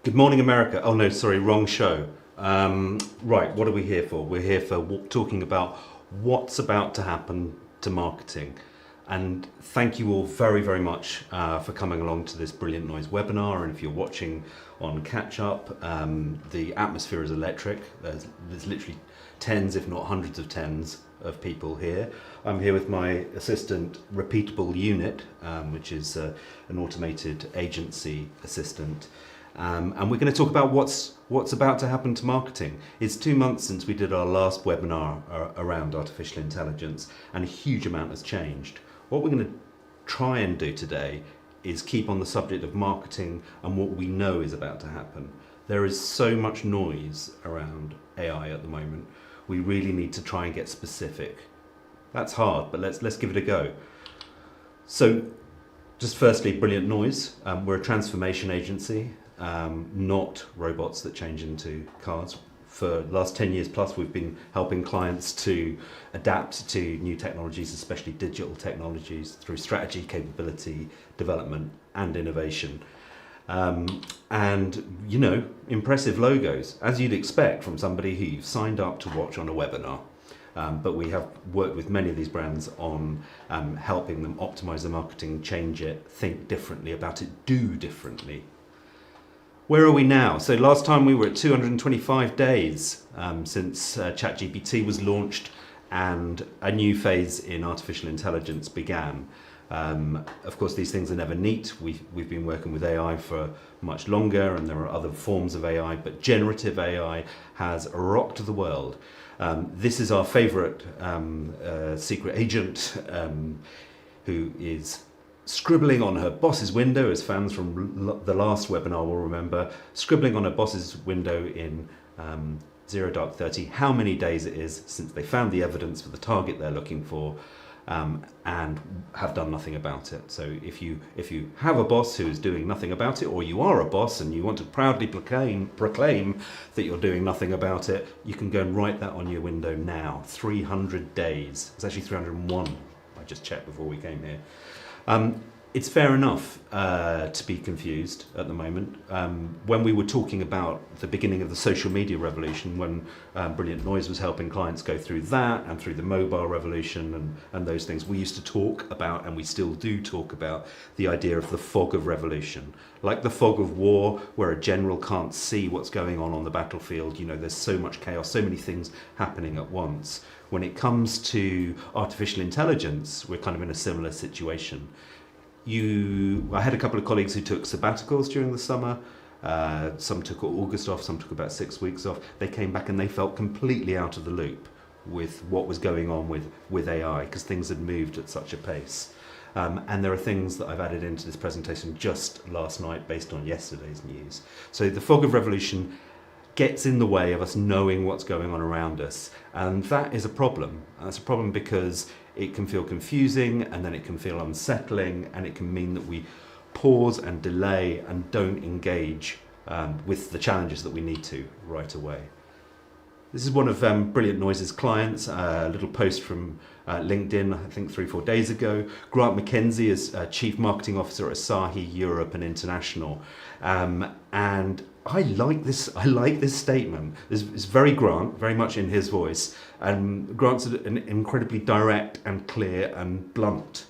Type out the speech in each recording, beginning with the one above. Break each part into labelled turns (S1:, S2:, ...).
S1: Good morning, America. Oh no, sorry, wrong show. Right, what are we here for? We're here for talking about what's about to happen to marketing. And thank you all very, very much for coming along to this Brilliant Noise webinar. And if you're watching on catch up, the atmosphere is electric. There's literally tens, if not hundreds of tens of people here. I'm here with my assistant, Repeatable Unit, which is an automated agency assistant. And we're going to talk about what's about to happen to marketing. It's 2 months since we did our last webinar around artificial intelligence, and a huge amount has changed. What we're going to try and do today is keep on the subject of marketing and what we know is about to happen. There is so much noise around AI at the moment. We really need to try and get specific. That's hard, but let's give it a go. So, just firstly, Brilliant Noise. We're a transformation agency. Not robots that change into cars. For the last 10 years plus, we've been helping clients to adapt to new technologies, especially digital technologies, through strategy, capability, development, and innovation. And, you know, impressive logos, as you'd expect from somebody who you've signed up to watch on a webinar. But we have worked with many of these brands on helping them optimize their marketing, change it, think differently about it, do differently. Where are we now? So last time we were at 225 days since ChatGPT was launched and a new phase in artificial intelligence began. Of course, these things are never neat. We've been working with AI for much longer, and there are other forms of AI, but generative AI has rocked the world. This is our favorite secret agent who is scribbling on her boss's window, as fans from the last webinar will remember, scribbling on her boss's window in 0 dark 30 how many days it is since they found the evidence for the target they're looking for, and have done nothing about it. So if you have a boss who is doing nothing about it, or you are a boss and you want to proudly proclaim that you're doing nothing about it, you can go and write that on your window now. 300 days. It's actually 301. I just checked before we came here. It's fair enough to be confused at the moment. When we were talking about the beginning of the social media revolution, when Brilliant Noise was helping clients go through that and through the mobile revolution and those things, we used to talk about, and we still do talk about, the idea of the fog of revolution. Like the fog of war, where a general can't see what's going on the battlefield. You know, there's so much chaos, so many things happening at once. When it comes to artificial intelligence, we're kind of in a similar situation. I had a couple of colleagues who took sabbaticals during the summer. Some took August off, some took about 6 weeks off. They came back and they felt completely out of the loop with what was going on with AI, because things had moved at such a pace. And there are things that I've added into this presentation just last night based on yesterday's news. So the fog of revolution gets in the way of us knowing what's going on around us. And that is a problem. And that's a problem because it can feel confusing, and then it can feel unsettling, and it can mean that we pause and delay and don't engage with the challenges that we need to right away. This is one of Brilliant Noise's clients, a little post from LinkedIn, I think 3-4 days ago. Grant McKenzie is Chief Marketing Officer at Asahi Europe and International. And I like this statement. It's very Grant, very much in his voice. And Grant's an incredibly direct and clear and blunt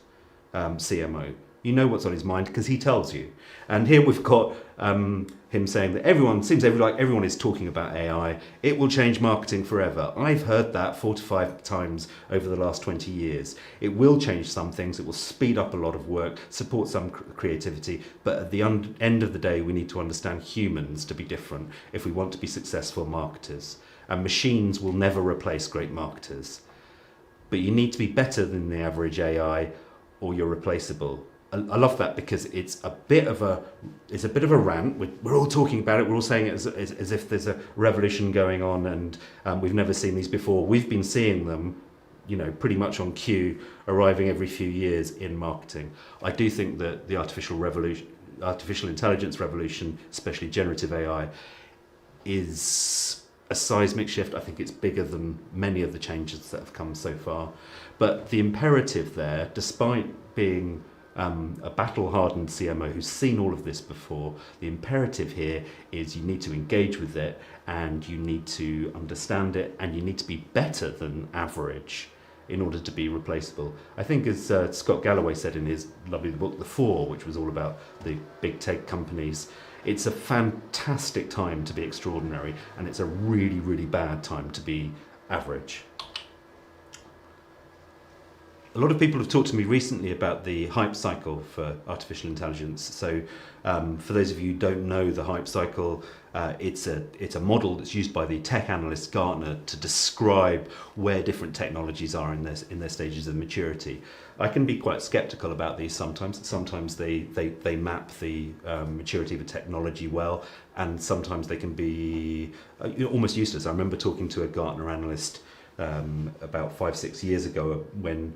S1: CMO. You know what's on his mind because he tells you. And here we've got him saying that everyone is talking about AI. It will change marketing forever. I've heard that 4 to 5 times over the last 20 years. It will change some things. It will speed up a lot of work, support some creativity. But at the end of the day, we need to understand humans to be different if we want to be successful marketers. And machines will never replace great marketers. But you need to be better than the average AI, or you're replaceable. I love that because it's a bit of a rant. We're all talking about it. We're all saying it as if there's a revolution going on, and we've never seen these before. We've been seeing them, you know, pretty much on cue, arriving every few years in marketing. I do think that the artificial intelligence revolution, especially generative AI, is a seismic shift. I think it's bigger than many of the changes that have come so far. But the imperative there, despite being a battle-hardened CMO who's seen all of this before, the imperative here is you need to engage with it and you need to understand it and you need to be better than average in order to be replaceable. I think as Scott Galloway said in his lovely book, The Four, which was all about the big tech companies, it's a fantastic time to be extraordinary and it's a really, really bad time to be average. A lot of people have talked to me recently about the hype cycle for artificial intelligence. So for those of you who don't know the hype cycle, it's a model that's used by the tech analyst Gartner to describe where different technologies are in their stages of maturity. I can be quite skeptical about these sometimes. Sometimes they map the maturity of a technology well, and sometimes they can be almost useless. I remember talking to a Gartner analyst about 5-6 years ago when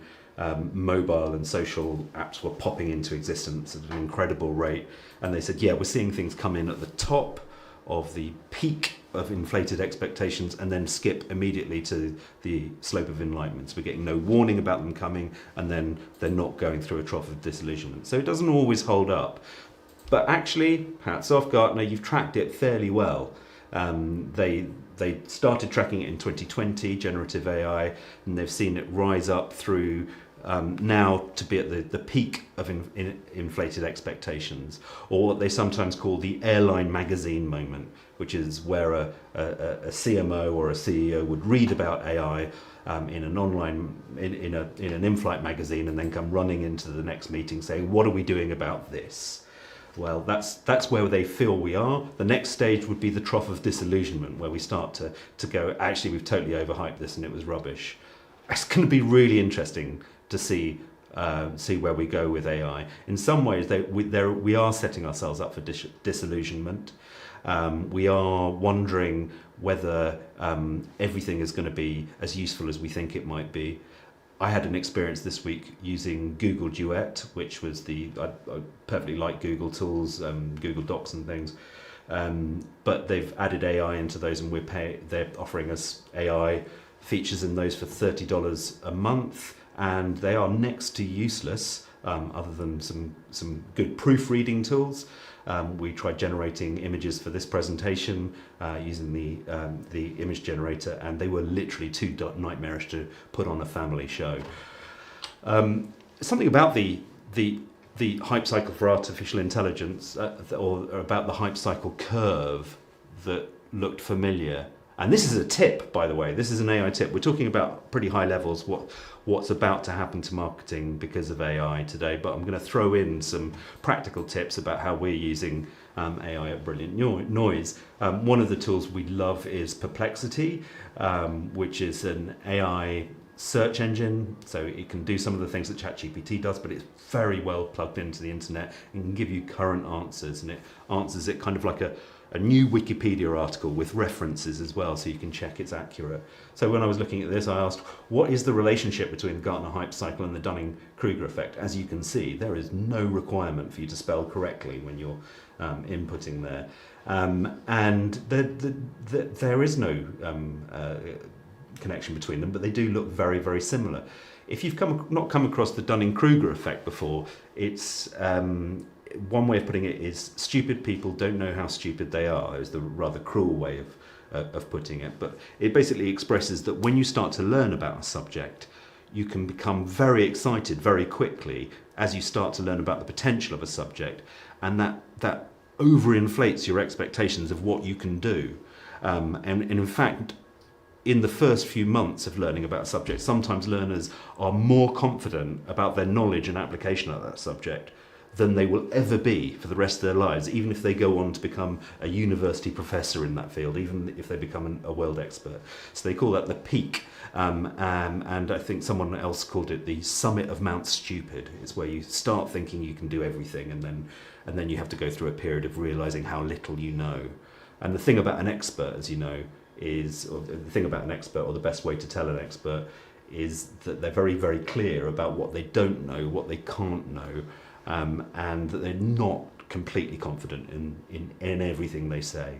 S1: mobile and social apps were popping into existence at an incredible rate, and they said, yeah, we're seeing things come in at the top of the peak of inflated expectations and then skip immediately to the slope of enlightenment. So we're getting no warning about them coming, and then they're not going through a trough of disillusionment. So it doesn't always hold up, but actually, hats off Gartner, you've tracked it fairly well. They started tracking it in 2020, generative AI, and they've seen it rise up through now to be at the peak of inflated expectations, or what they sometimes call the airline magazine moment, which is where a CMO or a CEO would read about AI in an online, in an in-flight magazine, and then come running into the next meeting saying, what are we doing about this? Well, that's where they feel we are. The next stage would be the trough of disillusionment, where we start to go, actually, we've totally overhyped this and it was rubbish. It's going to be really interesting to see where we go with AI. In some ways, we are setting ourselves up for disillusionment. We are wondering whether everything is going to be as useful as we think it might be. I had an experience this week using Google Duet, which was I perfectly like Google tools, Google Docs and things, but they've added AI into those, and they're offering us AI features in those for $30 a month, and they are next to useless, other than some good proofreading tools. We tried generating images for this presentation using the image generator, and they were literally too nightmarish to put on a family show. Something about the hype cycle for artificial intelligence, or about the hype cycle curve, that looked familiar. And this is a tip, by the way. This is an AI tip. We're talking about pretty high levels, what's about to happen to marketing because of AI today. But I'm going to throw in some practical tips about how we're using AI at Brilliant Noise. One of the tools we love is Perplexity, which is an AI search engine. So it can do some of the things that ChatGPT does, but it's very well plugged into the internet and can give you current answers. And it answers it kind of like a new Wikipedia article with references as well, so you can check it's accurate. So when I was looking at this, I asked, what is the relationship between the Gartner hype cycle and the Dunning-Kruger effect? As you can see, there is no requirement for you to spell correctly when you're inputting there. And there is no connection between them, but they do look very, very similar. If you've not come across the Dunning-Kruger effect before, it's one way of putting it is stupid people don't know how stupid they are, is the rather cruel way of putting it. But it basically expresses that when you start to learn about a subject, you can become very excited very quickly as you start to learn about the potential of a subject, and that overinflates your expectations of what you can do. And in fact, in the first few months of learning about a subject, sometimes learners are more confident about their knowledge and application of that subject than they will ever be for the rest of their lives, even if they go on to become a university professor in that field, even if they become a world expert. So they call that the peak, and I think someone else called it the summit of Mount Stupid. It's where you start thinking you can do everything, and then you have to go through a period of realizing how little you know. And the thing about an expert, as you know, or the best way to tell an expert is that they're very, very clear about what they don't know, what they can't know, and that they're not completely confident in everything they say.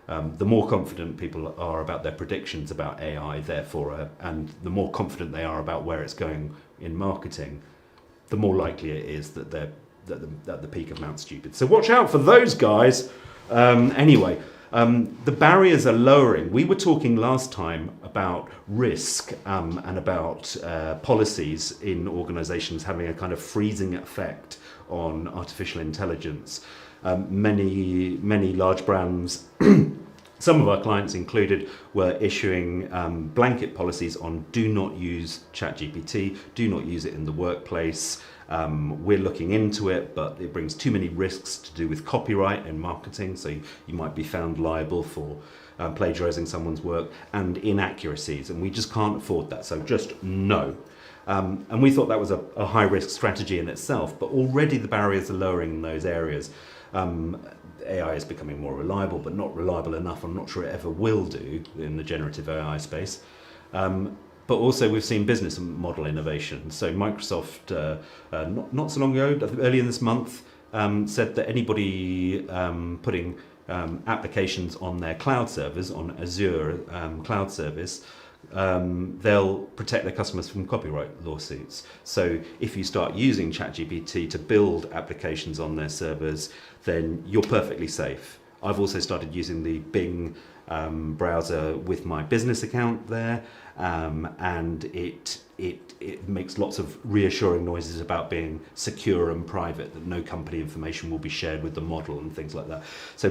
S1: The more confident people are about their predictions about AI, therefore, and the more confident they are about where it's going in marketing, the more likely it is that they're at the peak of Mount Stupid. So watch out for those guys. Anyway, the barriers are lowering. We were talking last time about risk and about policies in organisations having a kind of freezing effect on artificial intelligence. Many large brands, some of our clients included, were issuing blanket policies on do not use ChatGPT, do not use it in the workplace. We're looking into it, but it brings too many risks to do with copyright and marketing, so you might be found liable for plagiarizing someone's work, and inaccuracies, and we just can't afford that, so just no. And we thought that was a high-risk strategy in itself, but already the barriers are lowering in those areas. AI is becoming more reliable, but not reliable enough. I'm not sure it ever will do in the generative AI space. But also we've seen business model innovation. So Microsoft, not so long ago, earlier this month, said that anybody putting applications on their cloud servers, on Azure cloud service, they'll protect their customers from copyright lawsuits. So if you start using ChatGPT to build applications on their servers, then you're perfectly safe. I've also started using the Bing browser with my business account there, and it makes lots of reassuring noises about being secure and private, that no company information will be shared with the model and things like that. So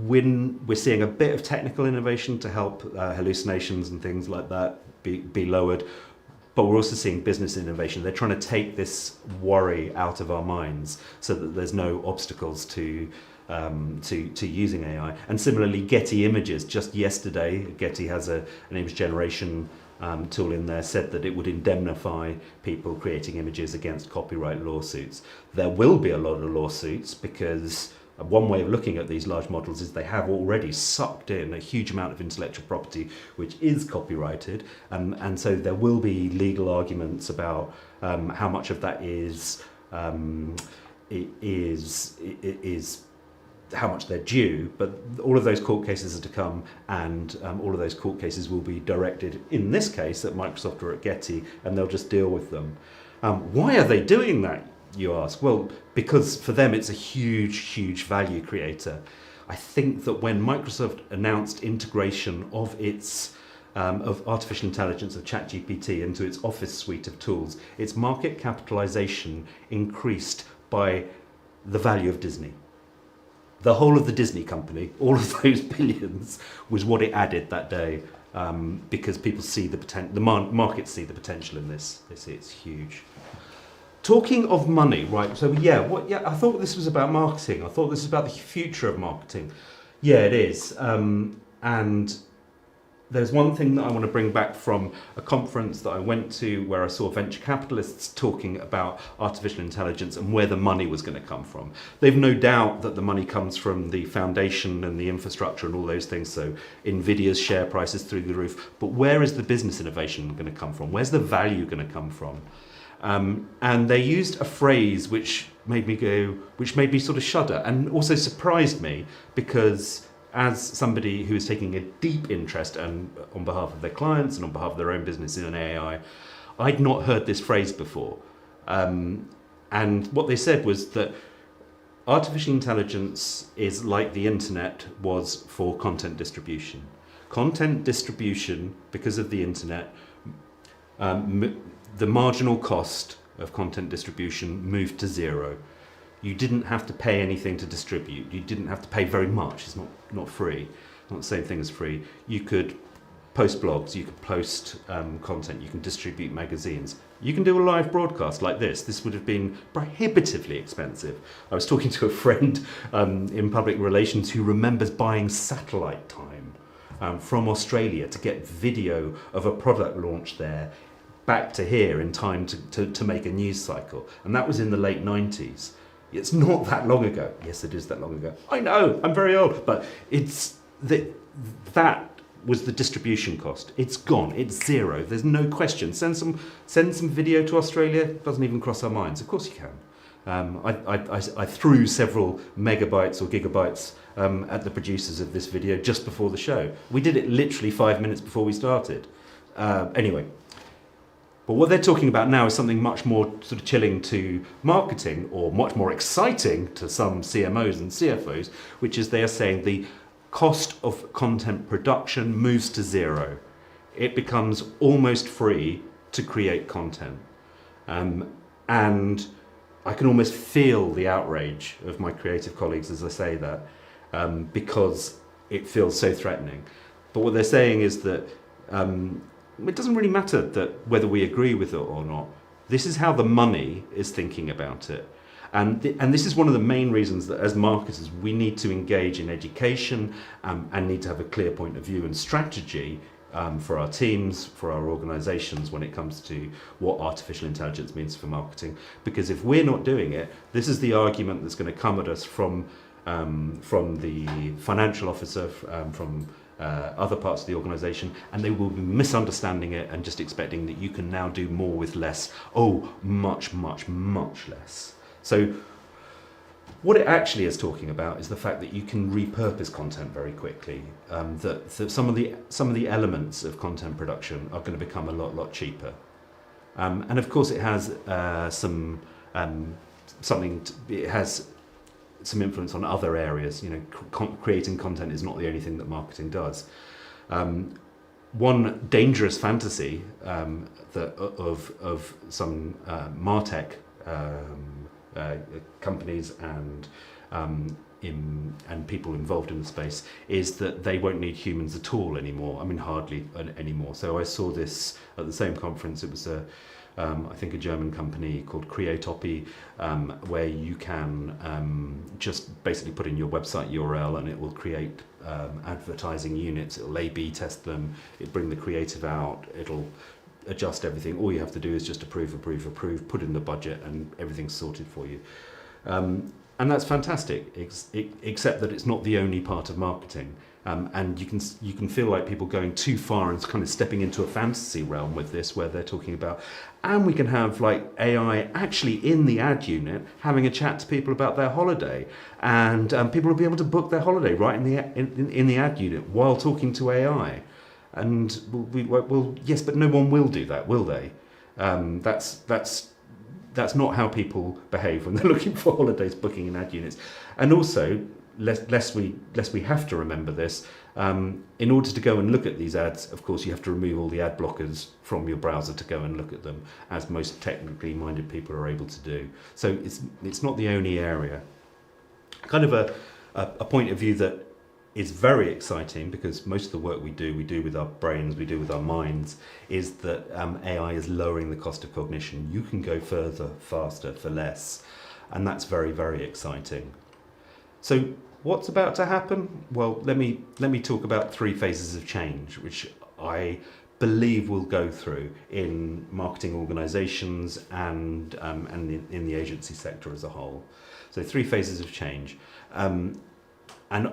S1: when we're seeing a bit of technical innovation to help hallucinations and things like that be lowered, but we're also seeing business innovation. They're trying to take this worry out of our minds so that there's no obstacles to using AI. And similarly, Getty Images, just yesterday, Getty has an image generation tool in there, said that it would indemnify people creating images against copyright lawsuits. There will be a lot of lawsuits because one way of looking at these large models is they have already sucked in a huge amount of intellectual property which is copyrighted, and so there will be legal arguments about how much of that is how much they're due, but all of those court cases are to come, and all of those court cases will be directed, in this case, at Microsoft or at Getty, and they'll just deal with them. Why are they doing that, you ask? Well, because for them it's a huge value creator. I think that when Microsoft announced integration of its of artificial intelligence, of ChatGPT, into its Office suite of tools, its market capitalization increased by the value of Disney. The whole of the Disney company, all of those billions, was what it added that day, because people see the potential, the markets see the potential in this. They see it's huge. Talking of money, right? So I thought this was about marketing. I thought this was about the future of marketing. Yeah, it is. And there's one thing that I want to bring back from a conference that I went to where I saw venture capitalists talking about artificial intelligence and where the money was going to come from. They've no doubt that the money comes from the foundation and the infrastructure and all those things, so Nvidia's share price is through the roof. But where is the business innovation going to come from? Where's the value going to come from? And they used a phrase which made me sort of shudder and also surprised me, because as somebody who is taking a deep interest and on behalf of their clients and on behalf of their own business in AI, I'd not heard this phrase before. And what they said was that artificial intelligence is like the internet was for content distribution. Content distribution, because of the internet, the marginal cost of content distribution moved to zero. You didn't have to pay anything to distribute. You didn't have to pay very much. It's not free. Not the same thing as free. You could post blogs. You could post content. You can distribute magazines. You can do a live broadcast like this. This would have been prohibitively expensive. I was talking to a friend in public relations who remembers buying satellite time from Australia to get video of a product launch there back to here in time to make a news cycle. And that was in the late 90s. It's not that long ago. Yes, it is that long ago. I know, I'm very old, but it's that was the distribution cost. It's gone. It's zero. There's no question. Send some video to Australia. Doesn't even cross our minds. Of course you can. I threw several megabytes or gigabytes at the producers of this video just before the show. We did it literally 5 minutes before we started. Anyway, But what they're talking about now is something much more sort of chilling to marketing, or much more exciting to some CMOs and CFOs, which is they are saying the cost of content production moves to zero. It becomes almost free to create content. And I can almost feel the outrage of my creative colleagues as I say that, because it feels so threatening. But what they're saying is that it doesn't really matter that whether we agree with it or not. This is how the money is thinking about it. And this is one of the main reasons that as marketers we need to engage in education, and need to have a clear point of view and strategy for our teams, for our organisations when it comes to what artificial intelligence means for marketing. Because if we're not doing it, this is the argument that's going to come at us from the financial officer, from other parts of the organisation, and they will be misunderstanding it and just expecting that you can now do more with less. Oh, much, much, much less. So what it actually is talking about is the fact that you can repurpose content very quickly. That some of the elements of content production are going to become a lot cheaper. And of course, it has it has some influence on other areas. You know, creating content is not the only thing that marketing does. One dangerous fantasy of some MarTech companies and people involved in the space is that they won't need humans at all anymore. I mean, hardly anymore. So I saw this at the same conference. It was I think a German company called Creatopy, where you can just basically put in your website URL and it will create advertising units. It'll A/B test them. It'll bring the creative out. It'll adjust everything. All you have to do is just approve, put in the budget, and everything's sorted for you. And that's fantastic, except that it's not the only part of marketing. And you can feel like people going too far and kind of stepping into a fantasy realm with this, where they're talking about, and we can have like AI actually in the ad unit having a chat to people about their holiday, and people will be able to book their holiday right in the ad unit while talking to AI. And well, yes, but no one will do that, will they? That's not how people behave when they're looking for holidays, booking in ad units. And also, lest we have to remember this, in order to go and look at these ads, of course, you have to remove all the ad blockers from your browser to go and look at them, as most technically minded people are able to do. So it's not the only area. Kind of a point of view that is very exciting, because most of the work we do with our brains, we do with our minds, is that AI is lowering the cost of cognition. You can go further, faster, for less. And that's very, very exciting. So what's about to happen? Well, let me talk about 3 phases of change, which I believe we'll go through in marketing organisations and in the agency sector as a whole. So 3 phases of change. And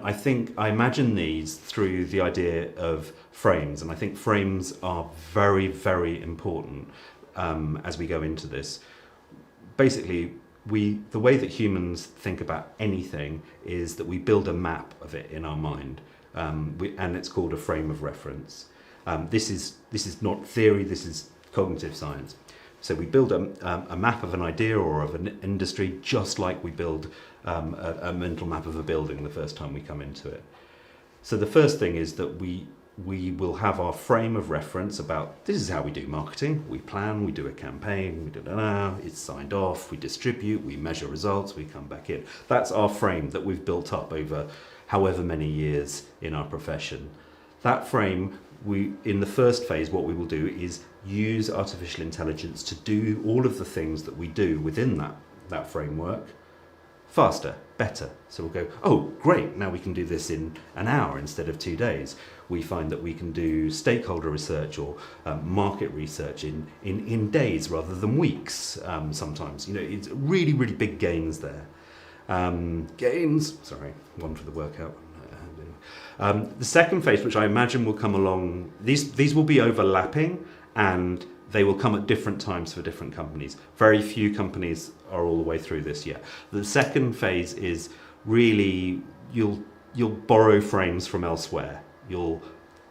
S1: I imagine these through the idea of frames. And I think frames are very, very important as we go into this. Basically, the way that humans think about anything is that we build a map of it in our mind. And it's called a frame of reference. This is not theory, this is cognitive science. So we build a map of an idea or of an industry, just like we build a mental map of a building the first time we come into it. So the first thing is that we will have our frame of reference about, this is how we do marketing. We plan, we do a campaign, it's signed off, we distribute, we measure results, we come back in. That's our frame that we've built up over however many years in our profession. That frame, in the first phase, what we will do is use artificial intelligence to do all of the things that we do within that framework faster, better. So we'll go, oh, great, now we can do this in an hour instead of 2 days. We find that we can do stakeholder research or market research in days rather than weeks sometimes. You know, it's really, really big gains there. One for the workout. The second phase, which I imagine will come along, these will be overlapping, and they will come at different times for different companies. Very few companies are all the way through this yet. The second phase is really, you'll borrow frames from elsewhere. You'll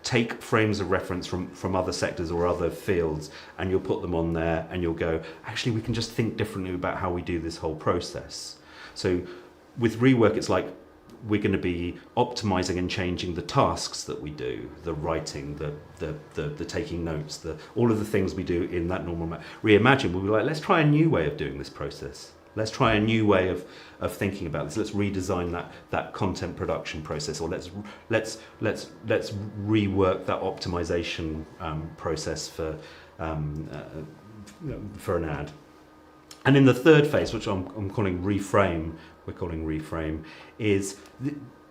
S1: take frames of reference from other sectors or other fields, and you'll put them on there, and you'll go, actually, we can just think differently about how we do this whole process. So with rework, it's like we're going to be optimizing and changing the tasks that we do, the writing, the taking notes, all of the things we do in that normal. Reimagine, we'll be like, let's try a new way of doing this process. Let's try a new way of thinking about this. Let's redesign that content production process, or let's rework that optimization process for an ad. And in the third phase, which I'm calling reframe, is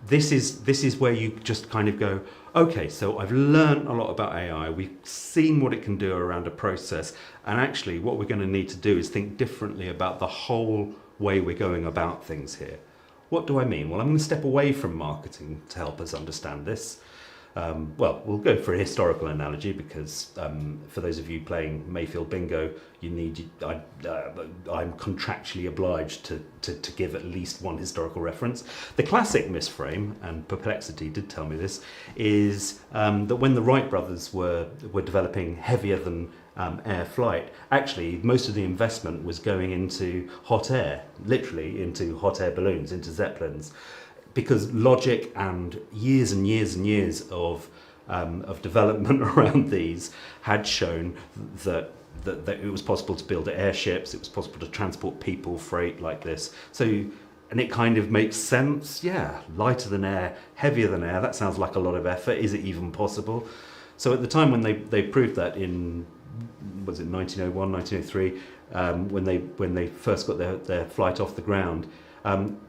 S1: this is where you just kind of go, okay, so I've learned a lot about AI, we've seen what it can do around a process, and actually what we're going to need to do is think differently about the whole way we're going about things here. What do I mean? Well, I'm going to step away from marketing to help us understand this. Well, we'll go for a historical analogy because for those of you playing Mayfield Bingo, I'm contractually obliged to give at least one historical reference. The classic misframe, and Perplexity did tell me this, is that when the Wright brothers were developing heavier than air flight, actually most of the investment was going into hot air, literally into hot air balloons, into Zeppelins. Because logic and years of development around these had shown that it was possible to build airships, it was possible to transport people, freight like this. So, and it kind of makes sense. Yeah, lighter than air, heavier than air. That sounds like a lot of effort. Is it even possible? So at the time when they proved that in, was it 1901, 1903, when they first got their flight off the ground.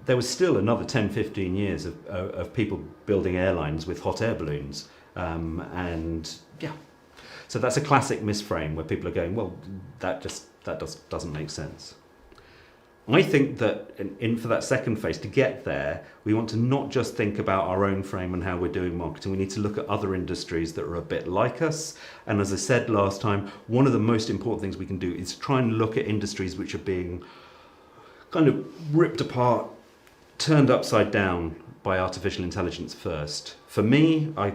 S1: There was still another 10, 15 years of people building airlines with hot air balloons. And yeah, so that's a classic misframe where people are going, well, that doesn't make sense. I think that for that second phase, to get there, we want to not just think about our own frame and how we're doing marketing. We need to look at other industries that are a bit like us. And as I said last time, one of the most important things we can do is try and look at industries which are being kind of ripped apart, turned upside down by artificial intelligence first. For me, I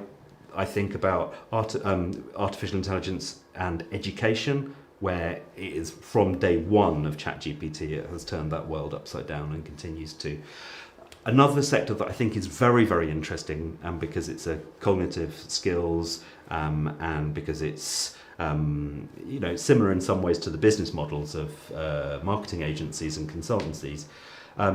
S1: think about artificial intelligence and education, where it is from day one of ChatGPT, it has turned that world upside down and continues to. Another sector that I think is very, very interesting, because it's a cognitive skills and because it's similar in some ways to the business models of marketing agencies and consultancies,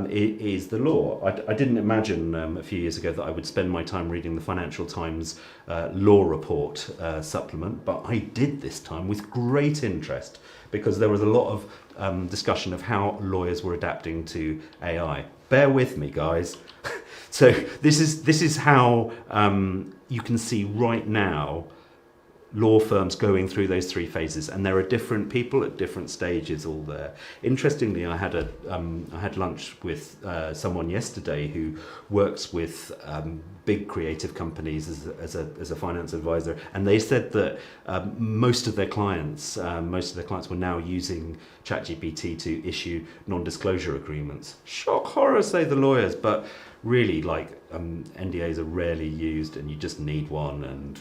S1: is the law. I didn't imagine a few years ago that I would spend my time reading the Financial Times law report supplement, but I did this time with great interest because there was a lot of discussion of how lawyers were adapting to AI. Bear with me, guys. So this is how you can see right now law firms going through those three phases, and there are different people at different stages all there. Interestingly, I had lunch with someone yesterday who works with big creative companies as a finance advisor, and they said that most of their clients were now using ChatGPT to issue non-disclosure agreements. Shock horror, say the lawyers, but really, NDAs are rarely used, and you just need one. And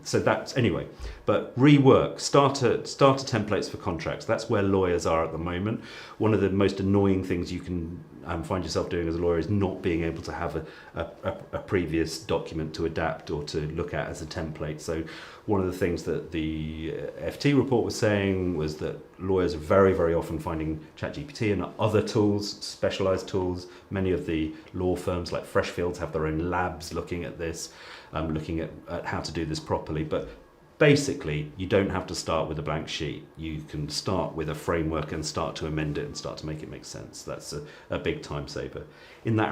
S1: so that's anyway. But rework, starter templates for contracts. That's where lawyers are at the moment. One of the most annoying things you can find yourself doing as a lawyer is not being able to have a previous document to adapt or to look at as a template. So one of the things that the FT report was saying was that lawyers are very, very often finding ChatGPT and other tools, specialized tools. Many of the law firms like Freshfields have their own labs looking at this, looking at how to do this properly. But basically, you don't have to start with a blank sheet. You can start with a framework and start to amend it and start to make it make sense. That's a big time saver. In that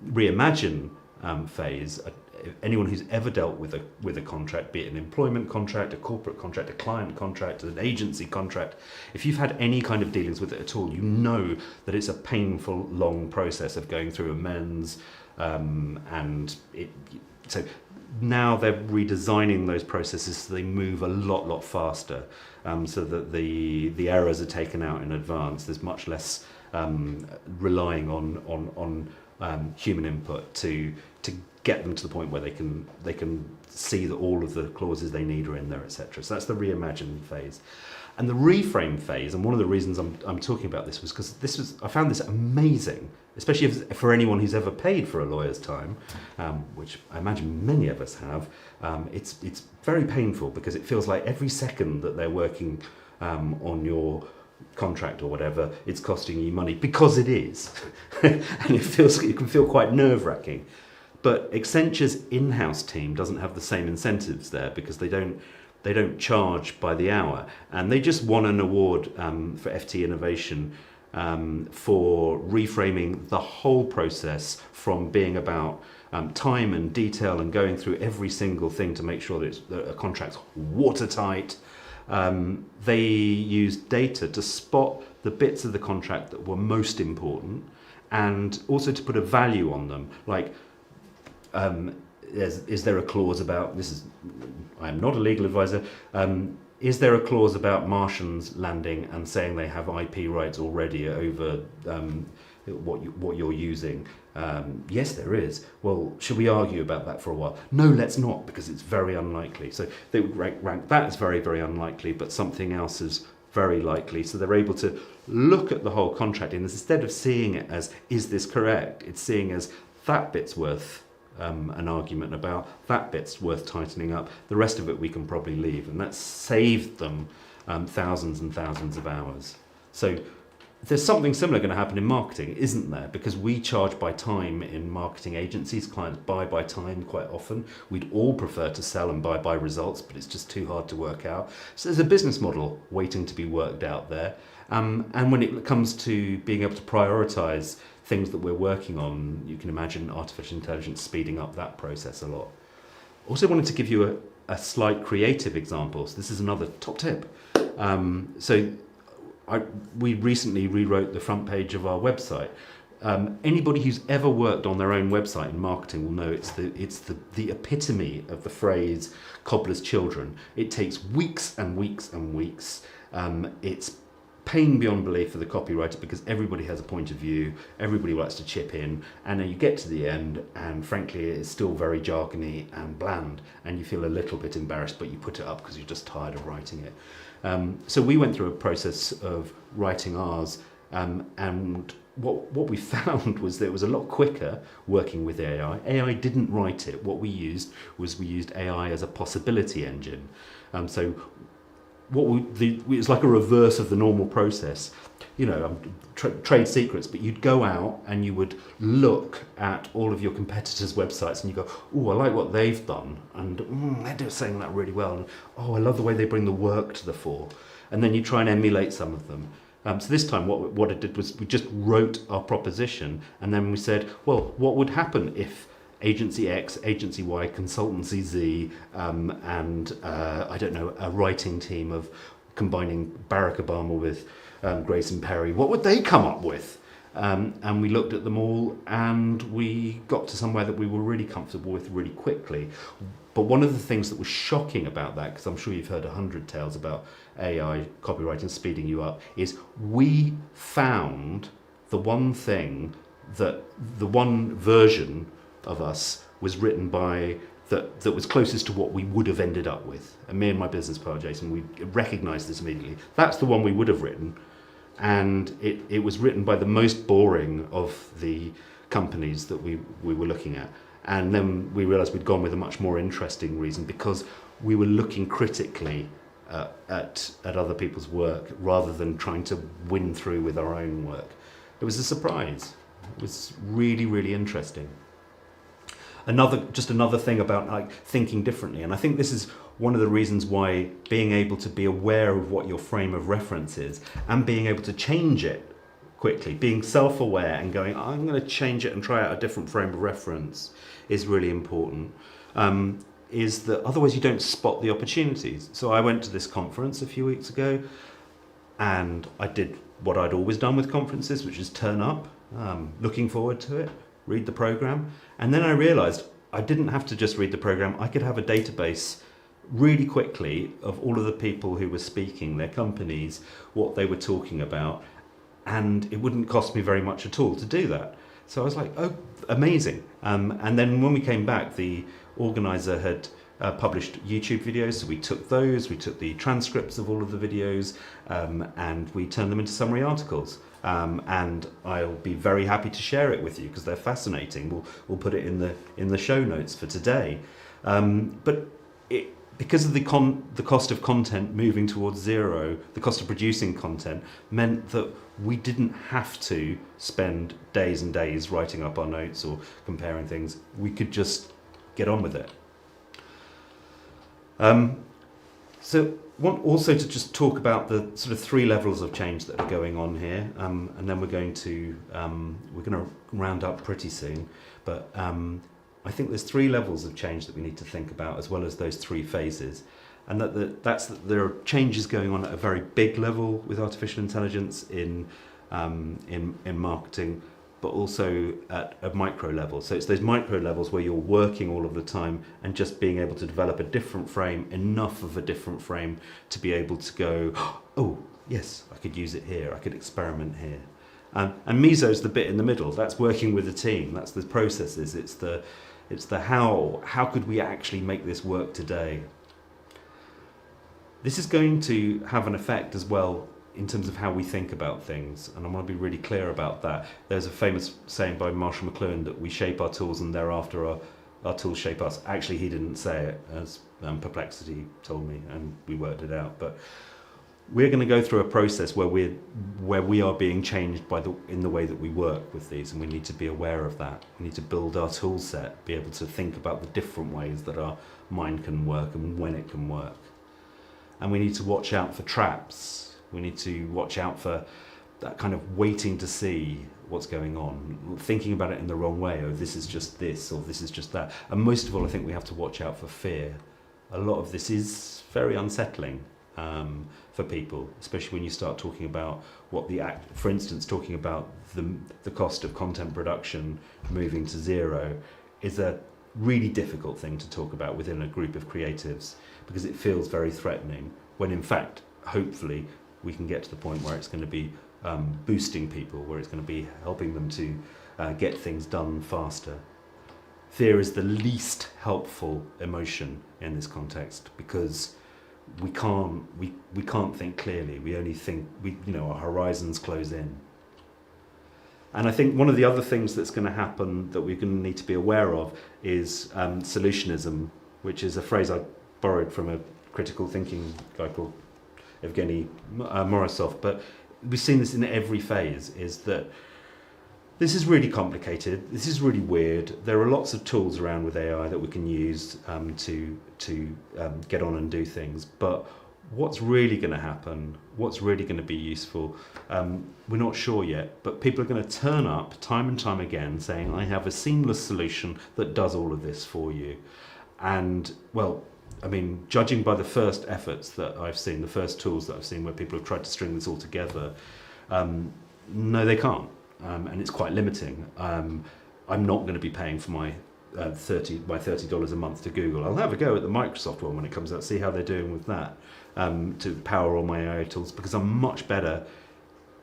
S1: reimagine phase, anyone who's ever dealt with a contract, be it an employment contract, a corporate contract, a client contract, an agency contract, if you've had any kind of dealings with it at all, you know that it's a painful, long process of going through amends, so now they're redesigning those processes so they move a lot faster, so that the errors are taken out in advance. There's much less relying on human input to get them to the point where they can see that all of the clauses they need are in there, etc. So that's the reimagine phase. And the reframe phase, and one of the reasons I'm talking about this was because I found this amazing, especially for anyone who's ever paid for a lawyer's time, which I imagine many of us have. It's very painful because it feels like every second that they're working on your contract or whatever, it's costing you money, because it is. And it can feel quite nerve-wracking. But Accenture's in-house team doesn't have the same incentives there, because they don't charge by the hour, and they just won an award for FT Innovation for reframing the whole process from being about time and detail and going through every single thing to make sure that a contract's watertight. They used data to spot the bits of the contract that were most important, and also to put a value on them, like is there a clause about I am not a legal advisor, is there a clause about Martians landing and saying they have IP rights already over what you're using? Yes, there is. Well, should we argue about that for a while? No, let's not, because it's very unlikely. So they would rank that as very, very unlikely, but something else is very likely. So they're able to look at the whole contract, and instead of seeing it as, is this correct? It's seeing as, that bit's worth an argument about, that bit's worth tightening up, the rest of it we can probably leave. And that's saved them thousands and thousands of hours. So there's something similar going to happen in marketing, isn't there? Because we charge by time in marketing agencies. Clients buy by time quite often. We'd all prefer to sell and buy by results, but it's just too hard to work out. So there's a business model waiting to be worked out there. And when it comes to being able to prioritize things that we're working on, you can imagine artificial intelligence speeding up that process a lot. Also wanted to give you a slight creative example. So this is another top tip. We recently rewrote the front page of our website. Anybody who's ever worked on their own website in marketing will know it's the epitome of the phrase cobbler's children. It takes weeks and weeks and weeks. It's pain beyond belief for the copywriter, because everybody has a point of view, everybody likes to chip in, and then you get to the end and frankly it's still very jargony and bland, and you feel a little bit embarrassed, but you put it up because you're just tired of writing it. So we went through a process of writing ours, and what we found was that it was a lot quicker working with AI. AI didn't write it. What we used AI as a possibility engine. So it was like a reverse of the normal process. Trade secrets, but you'd go out and you would look at all of your competitors' websites and you go, oh, I like what they've done, and they're saying that really well, and oh, I love the way they bring the work to the fore. And then you try and emulate some of them. So this time what it did was we just wrote our proposition, and then we said, well, what would happen if Agency X, Agency Y, Consultancy Z, and I don't know, a writing team of combining Barack Obama with Grayson Perry, what would they come up with? And we looked at them all, and we got to somewhere that we were really comfortable with really quickly. But one of the things that was shocking about that, because I'm sure you've heard 100 tales about AI copywriting speeding you up, is we found the one version of us was written by that was closest to what we would have ended up with. And me and my business partner Jason, we recognised this immediately. That's the one we would have written, and it was written by the most boring of the companies that we were looking at. And then we realised we'd gone with a much more interesting reason, because we were looking critically at other people's work rather than trying to win through with our own work. It was a surprise. It was really, really interesting. Another thing about thinking differently, and I think this is one of the reasons why being able to be aware of what your frame of reference is and being able to change it quickly, being self-aware and going, I'm going to change it and try out a different frame of reference, is really important. Is that otherwise you don't spot the opportunities. So I went to this conference a few weeks ago, and I did what I'd always done with conferences, which is turn up, looking forward to it, read the program, and then I realized I didn't have to just read the program. I could have a database really quickly of all of the people who were speaking, their companies, what they were talking about, and it wouldn't cost me very much at all to do that. So I was like, oh, amazing. And then when we came back, the organizer had published YouTube videos, so we took those, we took the transcripts of all of the videos, and we turned them into summary articles. And I'll be very happy to share it with you because they're fascinating. We'll put it in the show notes for today. But because of the cost of content moving towards zero, the cost of producing content meant that we didn't have to spend days and days writing up our notes or comparing things. We could just get on with it. So I want also to just talk about the sort of 3 levels of change that are going on here, and then we're going to round up pretty soon. But I think there's 3 levels of change that we need to think about, as well as those 3 phases, and that there are changes going on at a very big level with artificial intelligence in marketing, but also at a micro level. So it's those micro levels where you're working all of the time and just being able to develop a different frame, enough of a different frame to be able to go, oh, yes, I could use it here, I could experiment here. And Meso's the bit in the middle. That's working with the team. That's the processes. It's the how could we actually make this work today? This is going to have an effect as well in terms of how we think about things, and I want to be really clear about that. There's a famous saying by Marshall McLuhan that we shape our tools and thereafter our tools shape us. Actually, he didn't say it, as Perplexity told me, and we worked it out. But we're going to go through a process where we are being changed in the way that we work with these, and we need to be aware of that. We need to build our tool set, be able to think about the different ways that our mind can work and when it can work. And we need to watch out for traps. We need to watch out for that kind of waiting to see what's going on, thinking about it in the wrong way. Oh, this is just this, or this is just that. And most of all, I think we have to watch out for fear. A lot of this is very unsettling for people, especially when you start talking about for instance, talking about the cost of content production moving to zero is a really difficult thing to talk about within a group of creatives, because it feels very threatening, when in fact, hopefully, we can get to the point where it's going to be boosting people, where it's going to be helping them to get things done faster. Fear is the least helpful emotion in this context, because we can't think clearly. We only think our horizons close in. And I think one of the other things that's going to happen that we're going to need to be aware of is solutionism, which is a phrase I borrowed from a critical thinking guy called Evgeny Morozov, but we've seen this in every phase, is that this is really complicated, this is really weird. There are lots of tools around with AI that we can use to get on and do things, but what's really going to happen, what's really going to be useful, we're not sure yet, but people are going to turn up time and time again saying, I have a seamless solution that does all of this for you. And, well, I mean, judging by the first efforts that I've seen, the first tools that I've seen where people have tried to string this all together, no, they can't. And it's quite limiting. I'm not going to be paying for my $30 a month to Google. I'll have a go at the Microsoft one when it comes out, see how they're doing with that, to power all my AI tools, because I'm much better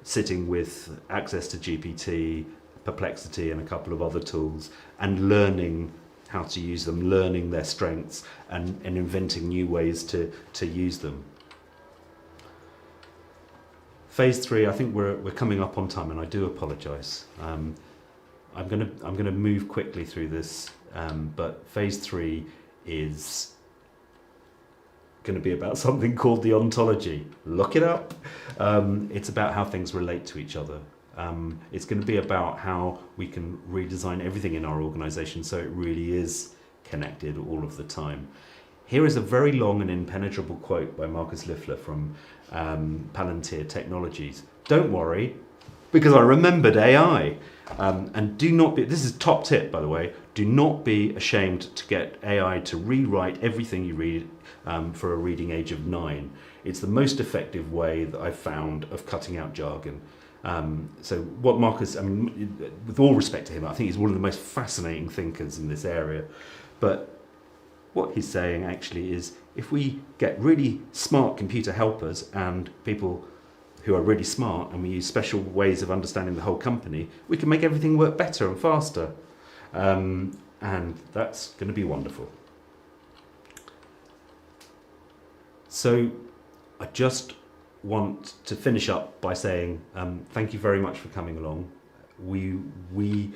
S1: sitting with access to GPT, Perplexity, and a couple of other tools, and learning how to use them, learning their strengths, and inventing new ways to use them. Phase 3, I think we're coming up on time, and I do apologise. I'm gonna move quickly through this, but phase 3 is going to be about something called the ontology. Look it up. It's about how things relate to each other. It's going to be about how we can redesign everything in our organisation so it really is connected all of the time. Here is a very long and impenetrable quote by Marcus Liffler from Palantir Technologies. Don't worry, because I remembered AI. And do not be, this is top tip by the way, do not be ashamed to get AI to rewrite everything you read for a reading age of 9. It's the most effective way that I've found of cutting out jargon. So what Marcus, I mean, with all respect to him, I think he's one of the most fascinating thinkers in this area. But what he's saying actually is, if we get really smart computer helpers and people who are really smart and we use special ways of understanding the whole company, we can make everything work better and faster. And that's going to be wonderful. So I just want to finish up by saying thank you very much for coming along. We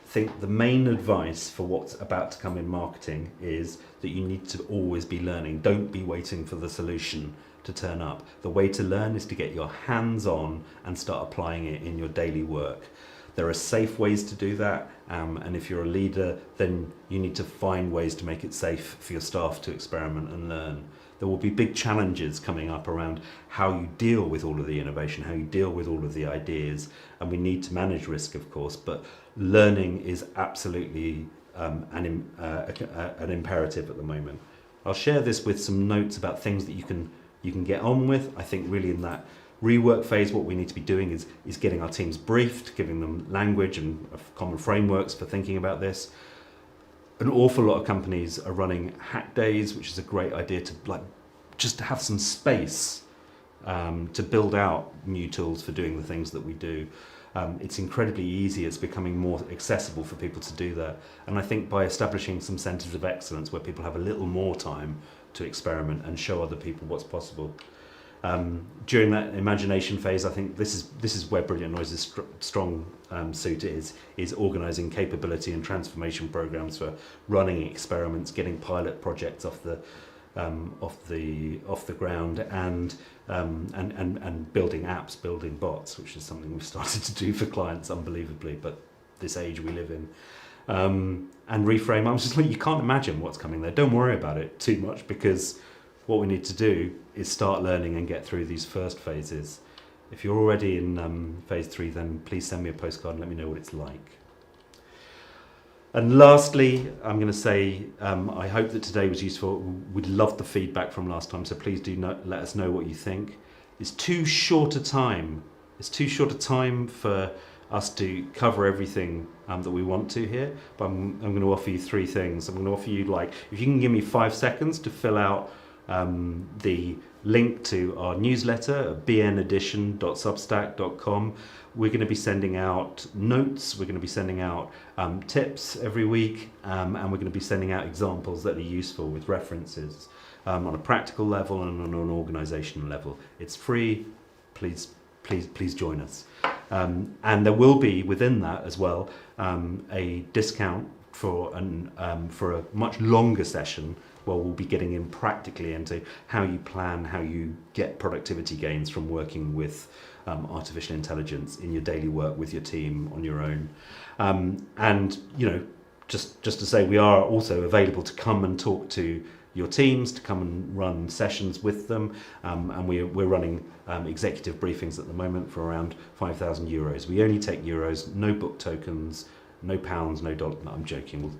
S1: think the main advice for what's about to come in marketing is that you need to always be learning. Don't be waiting for the solution to turn up. The way to learn is to get your hands on and start applying it in your daily work. There are safe ways to do that, and if you're a leader, then you need to find ways to make it safe for your staff to experiment and learn. There will be big challenges coming up around how you deal with all of the innovation, how you deal with all of the ideas, and we need to manage risk, of course, but learning is absolutely an imperative at the moment. I'll share this with some notes about things that you can get on with. I think really in that rework phase, what we need to be doing is getting our teams briefed, giving them language and common frameworks for thinking about this. An awful lot of companies are running hack days, which is a great idea to just to have some space to build out new tools for doing the things that we do. It's incredibly easy. It's becoming more accessible for people to do that. And I think by establishing some centres of excellence where people have a little more time to experiment and show other people what's possible. During that imagination phase, I think this is where Brilliant Noise's strong suit is organising capability and transformation programs for running experiments, getting pilot projects off the ground, and building apps, building bots, which is something we've started to do for clients unbelievably, but this age we live in. And Reframe, I was just like, you can't imagine what's coming there. Don't worry about it too much, because what we need to do is start learning and get through these first phases. If you're already in phase 3, then please send me a postcard and let me know what it's like. And lastly, I'm going to say I hope that today was useful. We'd love the feedback from last time, so please do let us know what you think. It's too short a time. It's too short a time for us to cover everything that we want to here, but I'm going to offer you 3 things. I'm going to offer you, if you can give me 5 seconds to fill out the link to our newsletter at bnedition.substack.com. We're going to be sending out notes, we're going to be sending out tips every week, and we're going to be sending out examples that are useful with references on a practical level and on an organisational level. It's free. Please join us. And there will be within that as well a discount for a much longer session where we'll be getting in practically into how you plan, how you get productivity gains from working with artificial intelligence in your daily work with your team on your own. And just to say, we are also available to come and talk to your teams, to come and run sessions with them, and we're running executive briefings at the moment for around €5,000. We only take euros, no book tokens, no pounds, no dollar. No, I'm joking.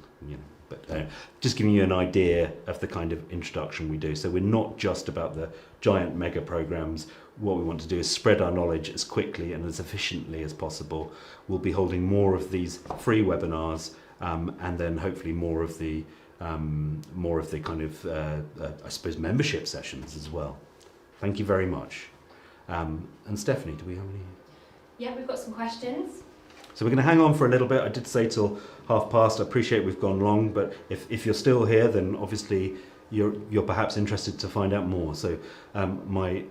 S1: But just giving you an idea of the kind of introduction we do. So we're not just about the giant mega programs. What we want to do is spread our knowledge as quickly and as efficiently as possible. We'll be holding more of these free webinars, and then hopefully more of the kind of I suppose membership sessions as well. Thank you very much. And Stephanie, do we have any?
S2: Yeah, we've got some questions.
S1: So we're going to hang on for a little bit. I did say till past. I appreciate we've gone long, but if you're still here, then obviously you're perhaps interested to find out more. So my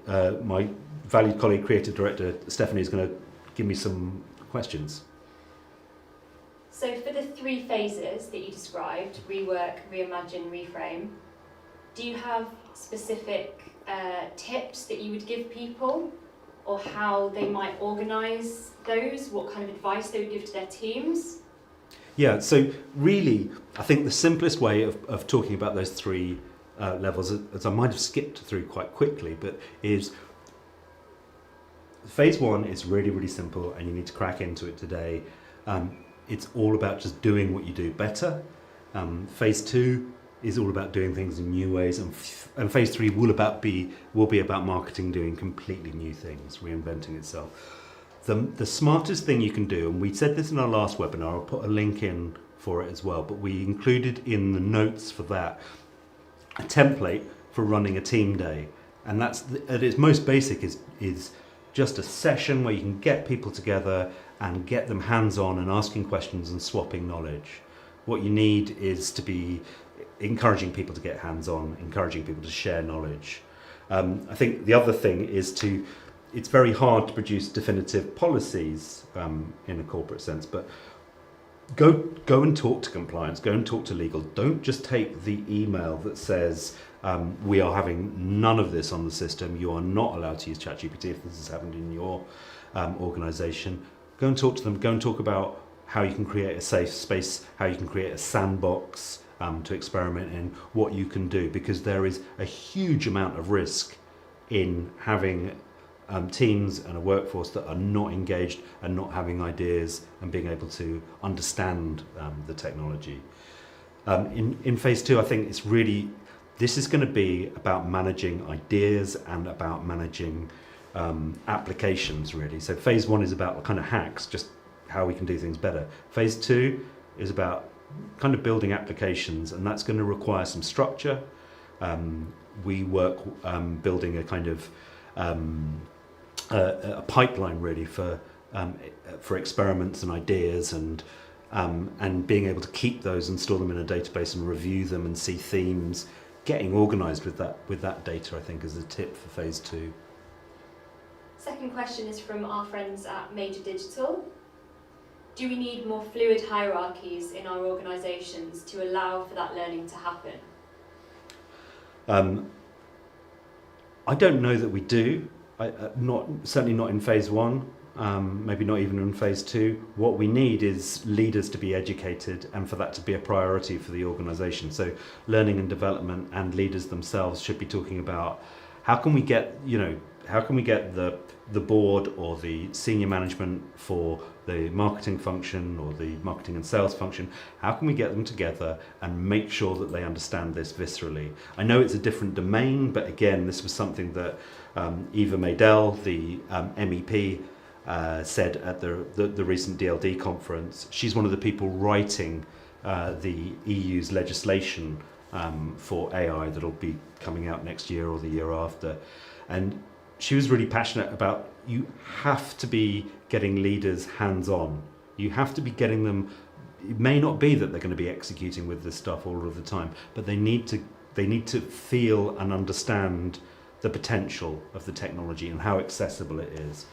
S1: valued colleague, creative director Stephanie, is going to give me some questions.
S2: So for the 3 phases that you described, rework, reimagine, reframe, do you have specific tips that you would give people, or how they might organise those, what kind of advice they would give to their teams?
S1: Yeah, so really, I think the simplest way of talking about those 3 levels, as I might have skipped through quite quickly, but is phase 1 is really, really simple, and you need to crack into it today. It's all about just doing what you do better. Phase 2 is all about doing things in new ways, and phase 3 will be about marketing doing completely new things, reinventing itself. The smartest thing you can do, and we said this in our last webinar, I'll put a link in for it as well, but we included in the notes for that a template for running a team day, and that's at its most basic is just a session where you can get people together and get them hands-on and asking questions and swapping knowledge. What you need is to be encouraging people to get hands-on, encouraging people to share knowledge. I think the other thing is it's very hard to produce definitive policies in a corporate sense, but go and talk to compliance, go and talk to legal. Don't just take the email that says we are having none of this on the system, you are not allowed to use ChatGPT if this has happened in your organisation. Go and talk to them, go and talk about how you can create a safe space, how you can create a sandbox to experiment in, what you can do, because there is a huge amount of risk in having teams and a workforce that are not engaged and not having ideas and being able to understand the technology. In phase 2, I think this is going to be about managing ideas and about managing applications, really. So phase 1 is about kind of hacks, just how we can do things better. Phase 2 is about kind of building applications, and that's going to require some structure. We work building a kind of a pipeline, really, for experiments and ideas, and being able to keep those and store them in a database and review them and see themes. Getting organised with that data, I think, is a tip for phase 2.
S2: Second question is from our friends at Major Digital. Do we need more fluid hierarchies in our organisations to allow for that learning to happen?
S1: I don't know that we do. Certainly not in phase 1. Maybe not even in phase 2. What we need is leaders to be educated and for that to be a priority for the organisation. So learning and development and leaders themselves should be talking about how can we get the board or the senior management for the marketing function or the marketing and sales function, how can we get them together and make sure that they understand this viscerally? I know it's a different domain, but again, this was something that Eva Maydell, the MEP, said at the recent DLD conference. She's one of the people writing the EU's legislation for AI that'll be coming out next year or the year after. And she was really passionate about, you have to be getting leaders hands-on. You have to be getting them. It may not be that they're going to be executing with this stuff all of the time, but they need to feel and understand the potential of the technology and how accessible it is.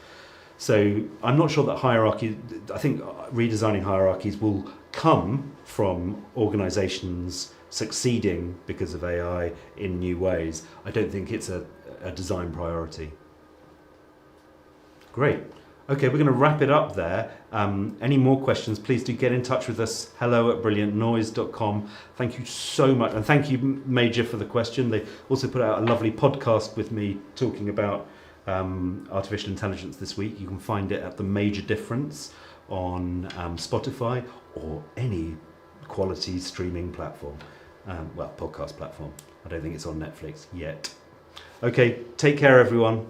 S1: So I'm not sure that hierarchy, I think redesigning hierarchies will come from organisations succeeding because of AI in new ways. I don't think it's a design priority. Great. Okay, we're going to wrap it up there. Any more questions, please do get in touch with us. hello@brilliantnoise.com. Thank you so much. And thank you, Major, for the question. They also put out a lovely podcast with me talking about artificial intelligence this week. You can find it at The Major Difference on Spotify or any quality streaming platform. Podcast platform. I don't think it's on Netflix yet. Okay, take care, everyone.